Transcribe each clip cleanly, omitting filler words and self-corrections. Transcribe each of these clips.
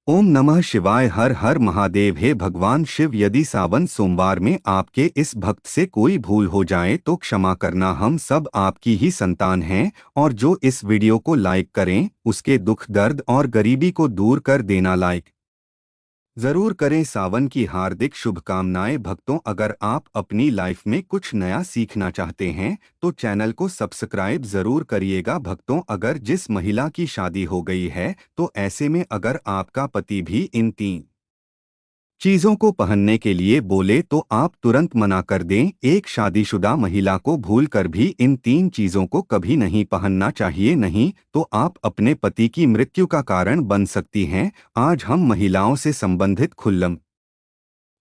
ओम नमः शिवाय। हर हर महादेव। हे भगवान शिव, यदि सावन सोमवार में आपके इस भक्त से कोई भूल हो जाए तो क्षमा करना। हम सब आपकी ही संतान हैं। और जो इस वीडियो को लाइक करें उसके दुख दर्द और गरीबी को दूर कर देना। लाइक जरूर करें। सावन की हार्दिक शुभकामनाएं भक्तों। अगर आप अपनी लाइफ में कुछ नया सीखना चाहते हैं तो चैनल को सब्सक्राइब जरूर करिएगा भक्तों। अगर जिस महिला की शादी हो गई है तो ऐसे में अगर आपका पति भी इन तीन चीजों को पहनने के लिए बोले तो आप तुरंत मना कर दें। एक शादीशुदा महिला को भूल कर भी इन तीन चीजों को कभी नहीं पहनना चाहिए, नहीं तो आप अपने पति की मृत्यु का कारण बन सकती हैं। आज हम महिलाओं से संबंधित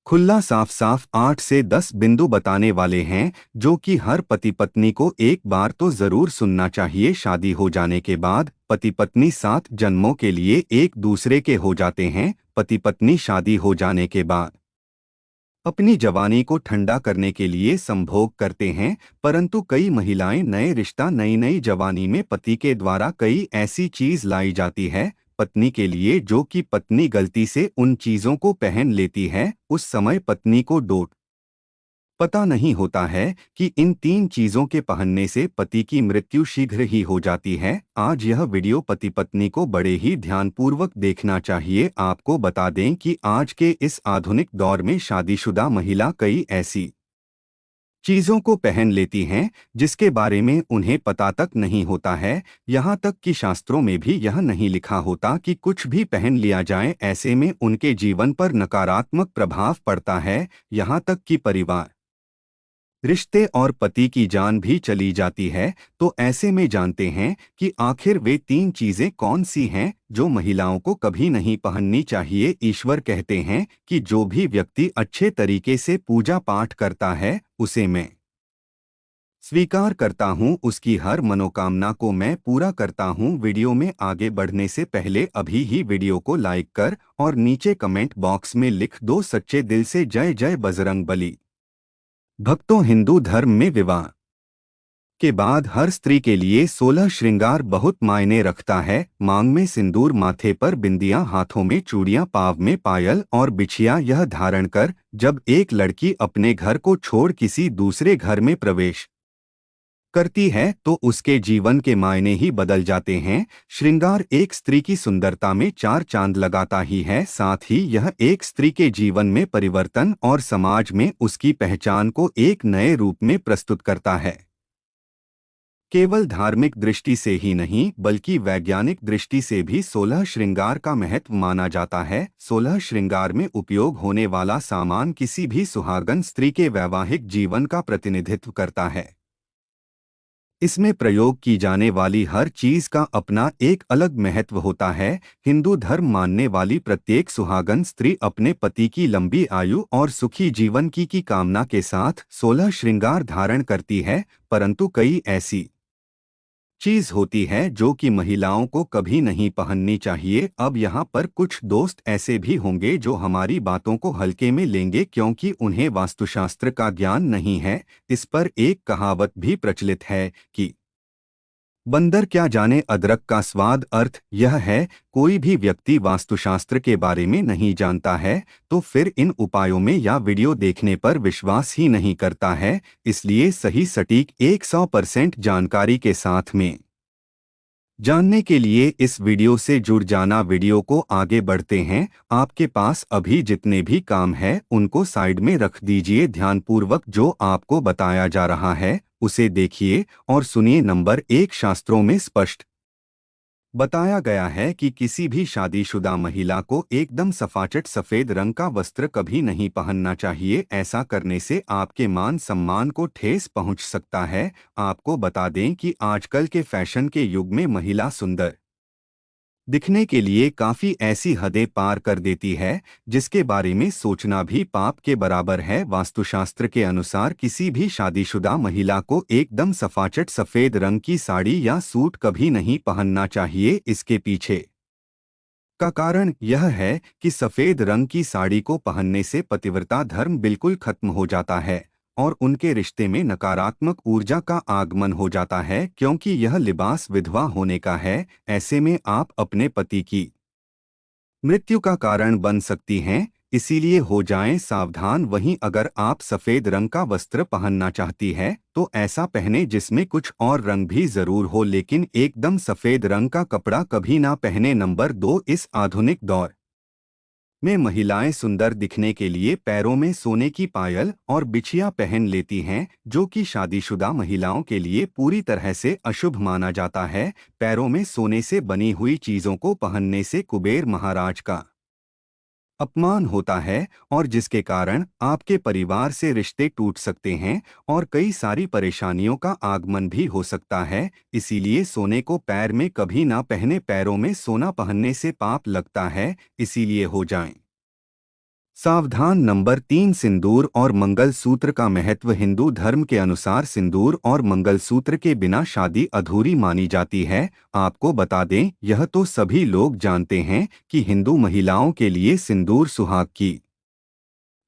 खुला साफ साफ 8 से 10 बिंदु बताने वाले हैं जो कि हर पति पत्नी को एक बार तो जरूर सुनना चाहिए। शादी हो जाने के बाद पति पत्नी 7 जन्मों के लिए एक दूसरे के हो जाते हैं। पति पत्नी शादी हो जाने के बाद अपनी जवानी को ठंडा करने के लिए संभोग करते हैं, परंतु कई महिलाएं नए रिश्ता नई नई जवानी में पति के द्वारा कई ऐसी चीज लाई जाती है पत्नी के लिए जो कि पत्नी गलती से उन चीजों को पहन लेती है। उस समय पत्नी को डोट पता नहीं होता है कि इन तीन चीजों के पहनने से पति की मृत्यु शीघ्र ही हो जाती है। आज यह वीडियो पति पत्नी को बड़े ही ध्यानपूर्वक देखना चाहिए। आपको बता दें कि आज के इस आधुनिक दौर में शादीशुदा महिला कई ऐसी चीजों को पहन लेती हैं जिसके बारे में उन्हें पता तक नहीं होता है। यहाँ तक कि शास्त्रों में भी यह नहीं लिखा होता कि कुछ भी पहन लिया जाए, ऐसे में उनके जीवन पर नकारात्मक प्रभाव पड़ता है। यहाँ तक कि परिवार, रिश्ते और पति की जान भी चली जाती है। तो ऐसे में जानते हैं कि आखिर वे तीन चीजें कौन सी हैं जो महिलाओं को कभी नहीं पहननी चाहिए। ईश्वर कहते हैं कि जो भी व्यक्ति अच्छे तरीके से पूजा पाठ करता है उसे मैं स्वीकार करता हूं, उसकी हर मनोकामना को मैं पूरा करता हूं। वीडियो में आगे बढ़ने से पहले अभी ही वीडियो को लाइक कर और नीचे कमेंट बॉक्स में लिख दो सच्चे दिल से जय जय बजरंग बली। भक्तों, हिंदू धर्म में विवाह के बाद हर स्त्री के लिए 16 श्रृंगार बहुत मायने रखता है। मांग में सिंदूर, माथे पर बिंदियां, हाथों में चूड़ियां, पाँव में पायल और बिछिया यह धारण कर जब एक लड़की अपने घर को छोड़ किसी दूसरे घर में प्रवेश करती है तो उसके जीवन के मायने ही बदल जाते हैं। श्रृंगार एक स्त्री की सुंदरता में चार चांद लगाता ही है, साथ ही यह एक स्त्री के जीवन में परिवर्तन और समाज में उसकी पहचान को एक नए रूप में प्रस्तुत करता है। केवल धार्मिक दृष्टि से ही नहीं बल्कि वैज्ञानिक दृष्टि से भी 16 श्रृंगार का महत्व माना जाता है। 16 श्रृंगार में उपयोग होने वाला सामान किसी भी सुहागन स्त्री के वैवाहिक जीवन का प्रतिनिधित्व करता है। इसमें प्रयोग की जाने वाली हर चीज का अपना एक अलग महत्व होता है। हिंदू धर्म मानने वाली प्रत्येक सुहागन स्त्री अपने पति की लंबी आयु और सुखी जीवन की कामना के साथ 16 श्रृंगार धारण करती है, परंतु कई ऐसी चीज होती है जो कि महिलाओं को कभी नहीं पहननी चाहिए। अब यहाँ पर कुछ दोस्त ऐसे भी होंगे जो हमारी बातों को हल्के में लेंगे क्योंकि उन्हें वास्तुशास्त्र का ज्ञान नहीं है। इस पर एक कहावत भी प्रचलित है कि बंदर क्या जाने अदरक का स्वाद। अर्थ यह है, कोई भी व्यक्ति वास्तुशास्त्र के बारे में नहीं जानता है तो फिर इन उपायों में या वीडियो देखने पर विश्वास ही नहीं करता है। इसलिए सही सटीक 100% जानकारी के साथ में जानने के लिए इस वीडियो से जुड़ जाना। वीडियो को आगे बढ़ते हैं। आपके पास अभी जितने भी काम है उनको साइड में रख दीजिए। ध्यानपूर्वक जो आपको बताया जा रहा है उसे देखिए और सुनिए। नंबर 1, शास्त्रों में स्पष्ट बताया गया है कि किसी भी शादीशुदा महिला को एकदम सफाचट सफेद रंग का वस्त्र कभी नहीं पहनना चाहिए। ऐसा करने से आपके मान सम्मान को ठेस पहुंच सकता है। आपको बता दें कि आजकल के फैशन के युग में महिला सुंदर दिखने के लिए काफी ऐसी हदें पार कर देती है जिसके बारे में सोचना भी पाप के बराबर है। वास्तुशास्त्र के अनुसार किसी भी शादीशुदा महिला को एकदम सफाचट सफेद रंग की साड़ी या सूट कभी नहीं पहनना चाहिए। इसके पीछे का कारण यह है कि सफेद रंग की साड़ी को पहनने से पतिव्रता धर्म बिल्कुल खत्म हो जाता है और उनके रिश्ते में नकारात्मक ऊर्जा का आगमन हो जाता है, क्योंकि यह लिबास विधवा होने का है। ऐसे में आप अपने पति की मृत्यु का कारण बन सकती हैं, इसीलिए हो जाएं सावधान। वहीं अगर आप सफेद रंग का वस्त्र पहनना चाहती है तो ऐसा पहने जिसमें कुछ और रंग भी जरूर हो, लेकिन एकदम सफेद रंग का कपड़ा कभी ना पहने। नंबर 2, इस आधुनिक दौर में महिलाएं सुंदर दिखने के लिए पैरों में सोने की पायल और बिछिया पहन लेती हैं, जो कि शादीशुदा महिलाओं के लिए पूरी तरह से अशुभ माना जाता है। पैरों में सोने से बनी हुई चीजों को पहनने से कुबेर महाराज का अपमान होता है और जिसके कारण आपके परिवार से रिश्ते टूट सकते हैं और कई सारी परेशानियों का आगमन भी हो सकता है। इसीलिए सोने को पैर में कभी ना पहने। पैरों में सोना पहनने से पाप लगता है, इसीलिए हो जाएं सावधान। नंबर 3, सिंदूर और मंगलसूत्र का महत्व। हिंदू धर्म के अनुसार सिंदूर और मंगलसूत्र के बिना शादी अधूरी मानी जाती है। आपको बता दें, यह तो सभी लोग जानते हैं कि हिंदू महिलाओं के लिए सिंदूर सुहाग की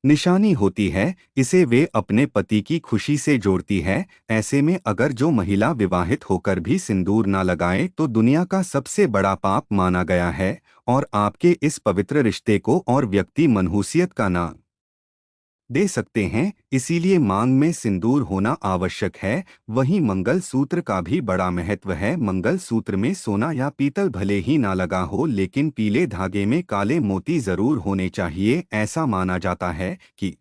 निशानी होती है। इसे वे अपने पति की खुशी से जोड़ती है। ऐसे में अगर जो महिला विवाहित होकर भी सिंदूर ना लगाए तो दुनिया का सबसे बड़ा पाप माना गया है और आपके इस पवित्र रिश्ते को और व्यक्ति मनहूसियत का नाम दे सकते हैं। इसीलिए मांग में सिंदूर होना आवश्यक है। वहीं मंगलसूत्र का भी बड़ा महत्व है। मंगलसूत्र में सोना या पीतल भले ही ना लगा हो, लेकिन पीले धागे में काले मोती जरूर होने चाहिए। ऐसा माना जाता है कि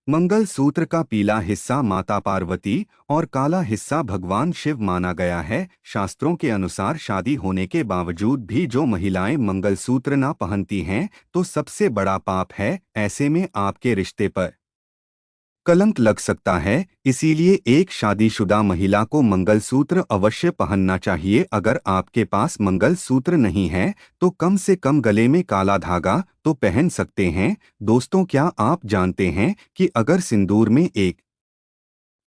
मंगलसूत्र का पीला हिस्सा माता पार्वती और काला हिस्सा भगवान शिव माना गया है। शास्त्रों के अनुसार शादी होने के बावजूद भी जो महिलाएं मंगलसूत्र ना पहनती हैं तो सबसे बड़ा पाप है। ऐसे में आपके रिश्ते पर कलंक लग सकता है। इसीलिए एक शादीशुदा महिला को मंगलसूत्र अवश्य पहनना चाहिए। अगर आपके पास मंगलसूत्र नहीं है तो कम से कम गले में काला धागा तो पहन सकते हैं। दोस्तों, क्या आप जानते हैं कि अगर सिंदूर में एक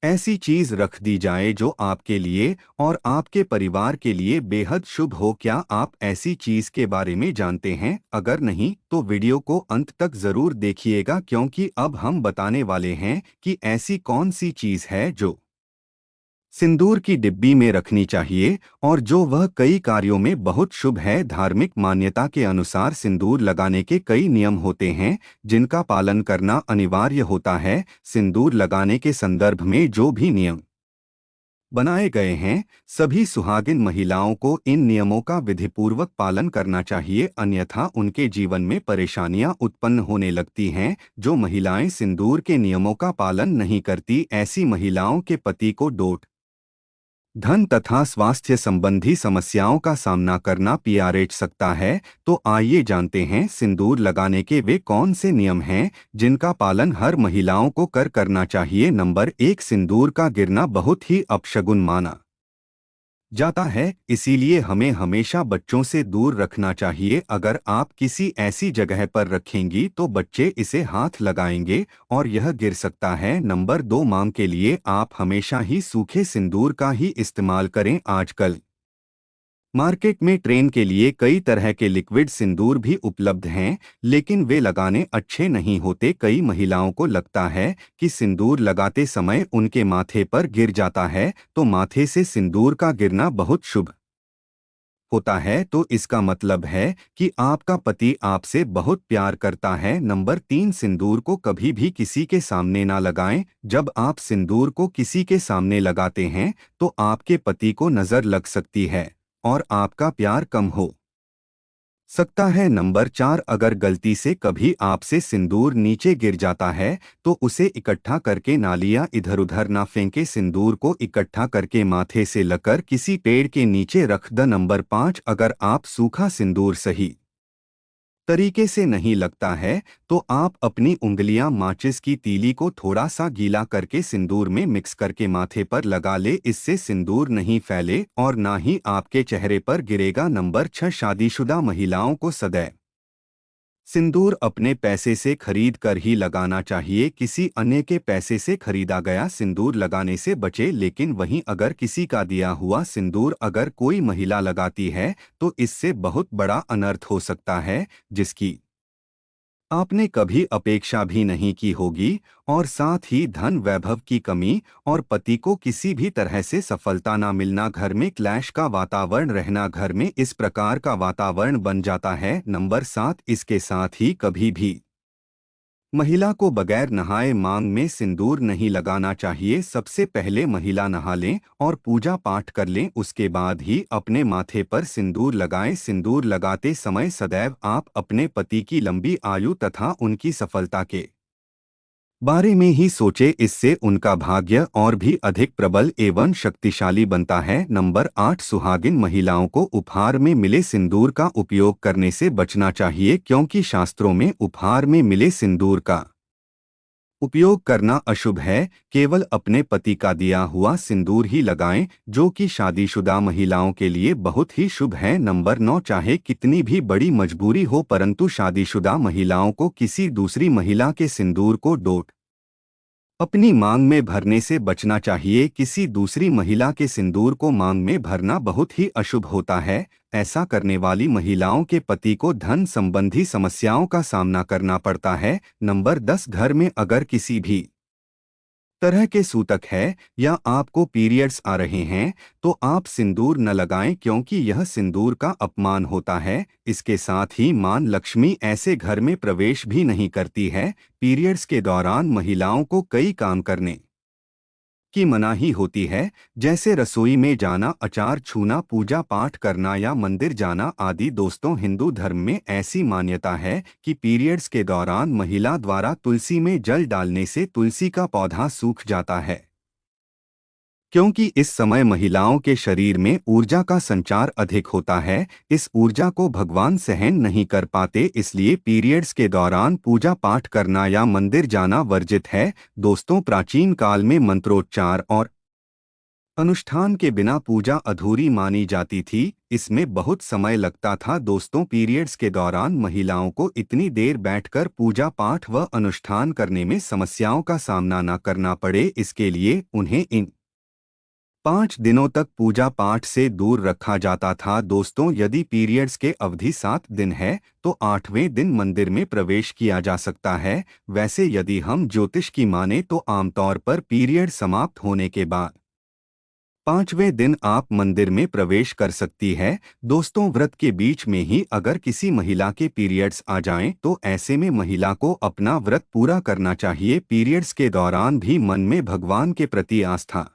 ऐसी चीज रख दी जाए जो आपके लिए और आपके परिवार के लिए बेहद शुभ हो? क्या आप ऐसी चीज के बारे में जानते हैं? अगर नहीं तो वीडियो को अंत तक जरूर देखिएगा, क्योंकि अब हम बताने वाले हैं कि ऐसी कौन सी चीज है जो सिंदूर की डिब्बी में रखनी चाहिए और जो वह कई कार्यों में बहुत शुभ है। धार्मिक मान्यता के अनुसार सिंदूर लगाने के कई नियम होते हैं जिनका पालन करना अनिवार्य होता है। सिंदूर लगाने के संदर्भ में जो भी नियम बनाए गए हैं, सभी सुहागिन महिलाओं को इन नियमों का विधिपूर्वक पालन करना चाहिए, अन्यथा उनके जीवन में परेशानियां उत्पन्न होने लगती हैं। जो महिलाएं सिंदूर के नियमों का पालन नहीं करती, ऐसी महिलाओं के पति को डोट धन तथा स्वास्थ्य संबंधी समस्याओं का सामना करना पीआरएच सकता है। तो आइए जानते हैं सिंदूर लगाने के वे कौन से नियम हैं जिनका पालन हर महिलाओं को करना चाहिए। नंबर 1, सिंदूर का गिरना बहुत ही अपशगुन माना जाता है, इसीलिए हमें हमेशा बच्चों से दूर रखना चाहिए। अगर आप किसी ऐसी जगह पर रखेंगी तो बच्चे इसे हाथ लगाएंगे और यह गिर सकता है। नंबर 2, मांग के लिए आप हमेशा ही सूखे सिंदूर का ही इस्तेमाल करें। आजकल मार्केट में ट्रेन के लिए कई तरह के लिक्विड सिंदूर भी उपलब्ध हैं, लेकिन वे लगाने अच्छे नहीं होते। कई महिलाओं को लगता है कि सिंदूर लगाते समय उनके माथे पर गिर जाता है, तो माथे से सिंदूर का गिरना बहुत शुभ होता है, तो इसका मतलब है कि आपका पति आपसे बहुत प्यार करता है। नंबर 3, सिंदूर को कभी भी किसी के सामने ना लगाएं। जब आप सिंदूर को किसी के सामने लगाते हैं तो आपके पति को नजर लग सकती है और आपका प्यार कम हो सकता है। नंबर 4, अगर गलती से कभी आपसे सिंदूर नीचे गिर जाता है तो उसे इकट्ठा करके नालियां इधर उधर ना फेंके। सिंदूर को इकट्ठा करके माथे से लकर किसी पेड़ के नीचे रख द। नंबर 5, अगर आप सूखा सिंदूर सही तरीके से नहीं लगता है तो आप अपनी उंगलियां माचिस की तीली को थोड़ा सा गीला करके सिंदूर में मिक्स करके माथे पर लगा ले। इससे सिंदूर नहीं फैले और ना ही आपके चेहरे पर गिरेगा। नंबर 6, शादीशुदा महिलाओं को सदैव सिंदूर अपने पैसे से खरीद कर ही लगाना चाहिए। किसी अन्य के पैसे से खरीदा गया सिंदूर लगाने से बचे। लेकिन वहीं अगर किसी का दिया हुआ सिंदूर अगर कोई महिला लगाती है तो इससे बहुत बड़ा अनर्थ हो सकता है, जिसकी आपने कभी अपेक्षा भी नहीं की होगी, और साथ ही धन वैभव की कमी और पति को किसी भी तरह से सफलता ना मिलना, घर में क्लैश का वातावरण रहना, घर में इस प्रकार का वातावरण बन जाता है। नंबर 7, इसके साथ ही कभी भी महिला को बगैर नहाए मांग में सिंदूर नहीं लगाना चाहिए। सबसे पहले महिला नहा लें और पूजा पाठ कर लें, उसके बाद ही अपने माथे पर सिंदूर लगाएं। सिंदूर लगाते समय सदैव आप अपने पति की लंबी आयु तथा उनकी सफलता के बारे में ही सोचे, इससे उनका भाग्य और भी अधिक प्रबल एवं शक्तिशाली बनता है। नंबर 8, सुहागिन महिलाओं को उपहार में मिले सिंदूर का उपयोग करने से बचना चाहिए, क्योंकि शास्त्रों में उपहार में मिले सिंदूर का उपयोग करना अशुभ है। केवल अपने पति का दिया हुआ सिंदूर ही लगाएं, जो कि शादीशुदा महिलाओं के लिए बहुत ही शुभ है। नंबर 9, चाहे कितनी भी बड़ी मजबूरी हो, परंतु शादीशुदा महिलाओं को किसी दूसरी महिला के सिंदूर को डोट अपनी मांग में भरने से बचना चाहिए। किसी दूसरी महिला के सिंदूर को मांग में भरना बहुत ही अशुभ होता है। ऐसा करने वाली महिलाओं के पति को धन संबंधी समस्याओं का सामना करना पड़ता है। नंबर 10, घर में अगर किसी भी तरह के सूतक है या आपको पीरियड्स आ रहे हैं तो आप सिंदूर न लगाएं, क्योंकि यह सिंदूर का अपमान होता है। इसके साथ ही मां लक्ष्मी ऐसे घर में प्रवेश भी नहीं करती है। पीरियड्स के दौरान महिलाओं को कई काम करने की मनाही होती है, जैसे रसोई में जाना, अचार छूना, पूजा पाठ करना या मंदिर जाना आदि। दोस्तों, हिंदू धर्म में ऐसी मान्यता है कि पीरियड्स के दौरान महिला द्वारा तुलसी में जल डालने से तुलसी का पौधा सूख जाता है, क्योंकि इस समय महिलाओं के शरीर में ऊर्जा का संचार अधिक होता है। इस ऊर्जा को भगवान सहन नहीं कर पाते, इसलिए पीरियड्स के दौरान पूजा पाठ करना या मंदिर जाना वर्जित है। दोस्तों, प्राचीन काल में मंत्रोच्चार और अनुष्ठान के बिना पूजा अधूरी मानी जाती थी। इसमें बहुत समय लगता था। दोस्तों, पीरियड्स के दौरान महिलाओं को इतनी देर बैठकर पूजा पाठ व अनुष्ठान करने में समस्याओं का सामना न करना पड़े, इसके लिए उन्हें इन 5 दिनों तक पूजा पाठ से दूर रखा जाता था। दोस्तों, यदि पीरियड्स के अवधि 7 दिन है तो 8वें दिन मंदिर में प्रवेश किया जा सकता है। वैसे यदि हम ज्योतिष की माने तो आमतौर पर पीरियड समाप्त होने के बाद 5वें दिन आप मंदिर में प्रवेश कर सकती है। दोस्तों, व्रत के बीच में ही अगर किसी महिला के पीरियड्स आ जाएं तो ऐसे में महिला को अपना व्रत पूरा करना चाहिए। पीरियड्स के दौरान भी मन में भगवान के प्रति आस्था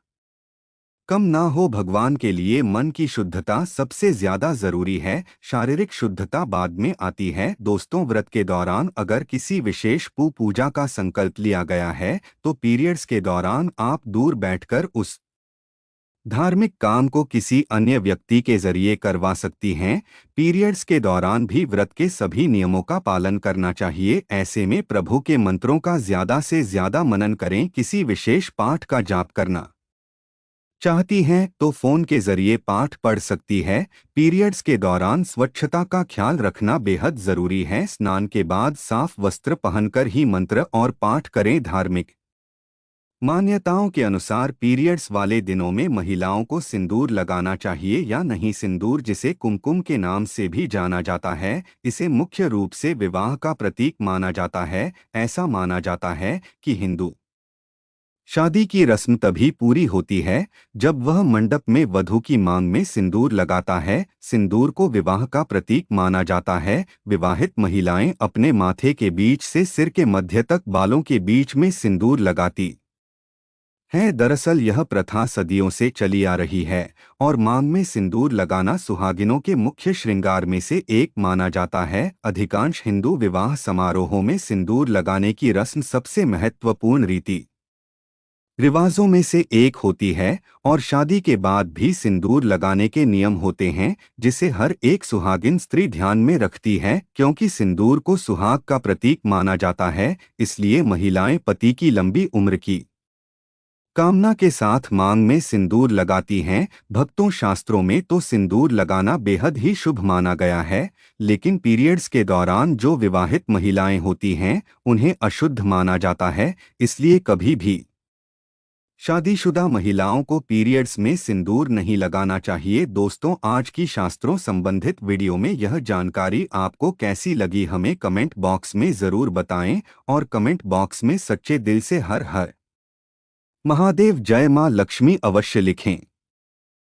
कम ना हो। भगवान के लिए मन की शुद्धता सबसे ज्यादा जरूरी है, शारीरिक शुद्धता बाद में आती है। दोस्तों, व्रत के दौरान अगर किसी विशेष पूजा का संकल्प लिया गया है तो पीरियड्स के दौरान आप दूर बैठकर उस धार्मिक काम को किसी अन्य व्यक्ति के जरिए करवा सकती हैं। पीरियड्स के दौरान भी व्रत के सभी नियमों का पालन करना चाहिए। ऐसे में प्रभु के मंत्रों का ज्यादा से ज्यादा मनन करें। किसी विशेष पाठ का जाप करना चाहती हैं तो फोन के जरिए पाठ पढ़ सकती है। पीरियड्स के दौरान स्वच्छता का ख्याल रखना बेहद जरूरी है। स्नान के बाद साफ वस्त्र पहनकर ही मंत्र और पाठ करें। धार्मिक मान्यताओं के अनुसार पीरियड्स वाले दिनों में महिलाओं को सिंदूर लगाना चाहिए या नहीं। सिंदूर, जिसे कुमकुम के नाम से भी जाना जाता है, इसे मुख्य रूप से विवाह का प्रतीक माना जाता है। ऐसा माना जाता है कि हिंदू शादी की रस्म तभी पूरी होती है जब वह मंडप में वधू की मांग में सिंदूर लगाता है। सिंदूर को विवाह का प्रतीक माना जाता है। विवाहित महिलाएं अपने माथे के बीच से सिर के मध्य तक बालों के बीच में सिंदूर लगाती हैं। दरअसल यह प्रथा सदियों से चली आ रही है और मांग में सिंदूर लगाना सुहागिनों के मुख्य श्रृंगार में से एक माना जाता है। अधिकांश हिंदू विवाह समारोहों में सिंदूर लगाने की रस्म सबसे महत्वपूर्ण रीति रिवाजों में से एक होती है और शादी के बाद भी सिंदूर लगाने के नियम होते हैं, जिसे हर एक सुहागिन स्त्री ध्यान में रखती है। क्योंकि सिंदूर को सुहाग का प्रतीक माना जाता है, इसलिए महिलाएं पति की लंबी उम्र की कामना के साथ मांग में सिंदूर लगाती हैं। भक्तों, शास्त्रों में तो सिंदूर लगाना बेहद ही शुभ माना गया है, लेकिन पीरियड्स के दौरान जो विवाहित महिलाएं होती हैं उन्हें अशुद्ध माना जाता है। इसलिए कभी भी शादीशुदा महिलाओं को पीरियड्स में सिंदूर नहीं लगाना चाहिए। दोस्तों, आज की शास्त्रों संबंधित वीडियो में यह जानकारी आपको कैसी लगी हमें कमेंट बॉक्स में ज़रूर बताएं और कमेंट बॉक्स में सच्चे दिल से हर हर महादेव जय मां लक्ष्मी अवश्य लिखें।